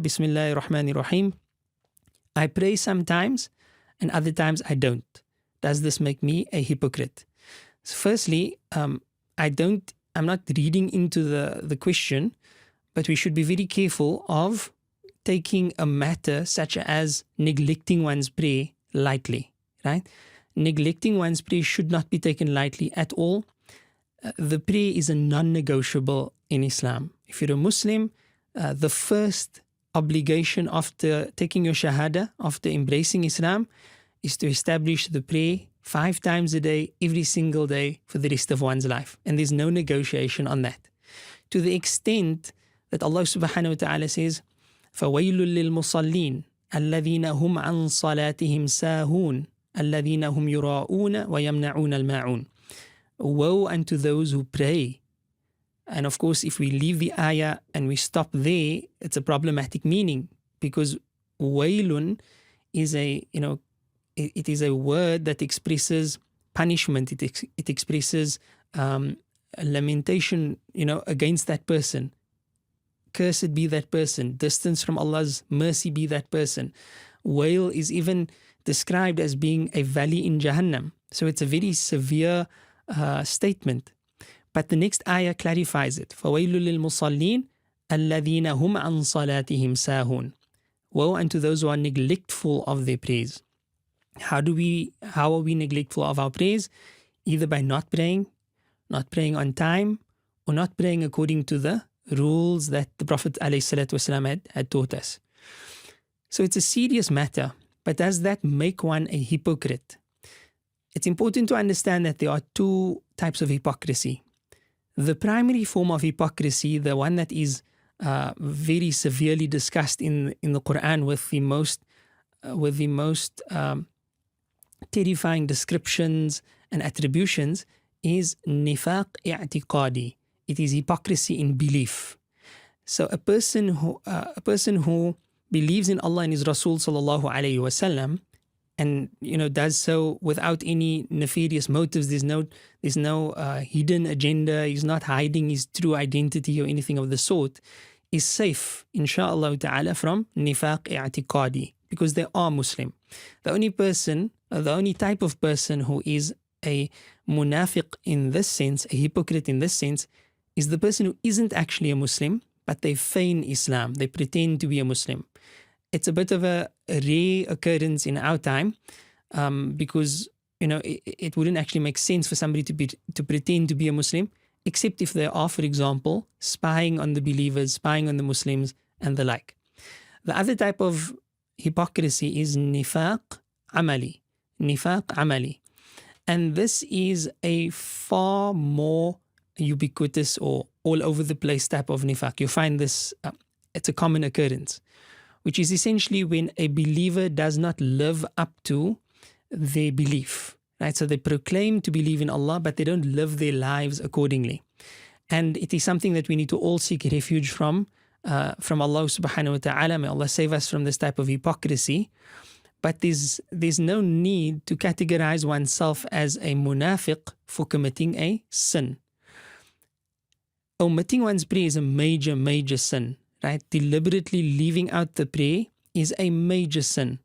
Bismillahir Rahmanir Rahim. I pray sometimes and other times I don't. Does this make me a hypocrite? So firstly, I'm not reading into the question, but we should be very careful of taking a matter such as neglecting one's prayer lightly, right? Neglecting one's prayer should not be taken lightly at all. The prayer is a non-negotiable in Islam. If you're a Muslim, the first obligation after taking your shahada, after embracing Islam, is to establish the prayer 5 times a day, every single day for the rest of one's life. And there's no negotiation on that. To the extent that Allah subhanahu wa ta'ala says, فَوَيْلٌ لِلْمُصَلِّينَ الَّذِينَ هُمْ عَنْ صَلَاتِهِمْ سَاهُونَ الَّذِينَ هُمْ يُرَاءُونَ وَيَمْنَعُونَ الْمَاعُونَ. Woe unto those who pray. And of course, if we leave the ayah and we stop there, it's a problematic meaning, because waylun is it is a word that expresses punishment. It expresses lamentation, against that person. Cursed be that person. Distance from Allah's mercy be that person. Wail is even described as being a valley in Jahannam. So it's a very severe statement. But the next ayah clarifies it. فَوَيْلُ لِلْمُصَلِّينَ الَّذِينَ هُمْ عَنْ صَلَاتِهِمْ سَاهُونَ. Woe unto those who are neglectful of their prayers. How are we neglectful of our prayers? Either by not praying on time, or not praying according to the rules that the Prophet ﷺ had taught us. So it's a serious matter, but does that make one a hypocrite? It's important to understand that there are 2 types of hypocrisy. The primary form of hypocrisy, the one that is very severely discussed in the Quran with the most terrifying descriptions and attributions, is nifaq i'tiqadi. It is hypocrisy in belief. So a person who believes in Allah and His Rasul sallallahu alaihi wasallam, and does so without any nefarious motives. There's no hidden agenda. He's not hiding his true identity or anything of the sort. Is safe, inshaAllah ta'ala, from nifaq i'tiqadi, because they are Muslim. The only type of person who is a munafiq in this sense, a hypocrite in this sense, is the person who isn't actually a Muslim, but they feign Islam. They pretend to be a Muslim. It's a bit of a rare occurrence in our time, because it wouldn't actually make sense for somebody to pretend to be a Muslim, except if they are, for example, spying on the believers, spying on the Muslims, and the like. The other type of hypocrisy is nifaq amali. Nifaq amali. And this is a far more ubiquitous or all over the place type of nifaq. You find this, it's a common occurrence, which is essentially when a believer does not live up to their belief, right? So they proclaim to believe in Allah, but they don't live their lives accordingly. And it is something that we need to all seek refuge from Allah subhanahu wa ta'ala. May Allah save us from this type of hypocrisy. But there's no need to categorize oneself as a munafiq for committing a sin. Omitting one's prayer is a major, major sin. Right? Deliberately leaving out the prayer is a major sin.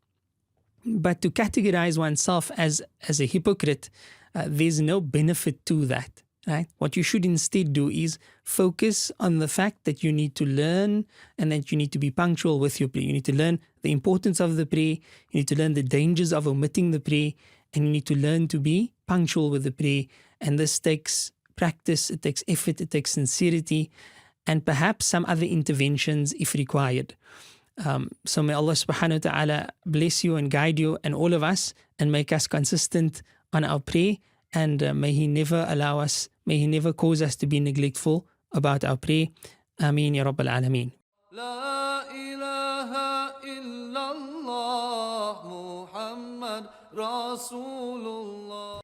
But to categorize oneself as a hypocrite, there's no benefit to that. Right? What you should instead do is focus on the fact that you need to learn, and that you need to be punctual with your prayer. You need to learn the importance of the prayer. You need to learn the dangers of omitting the prayer, and you need to learn to be punctual with the prayer. And this takes practice, it takes effort, it takes sincerity, and perhaps some other interventions if required. So may Allah subhanahu wa ta'ala bless you and guide you and all of us, and make us consistent on our prayer, and may He never cause us to be neglectful about our prayer. Ameen ya Rabbal Alameen. La ilaha illallah Muhammad Rasulullah.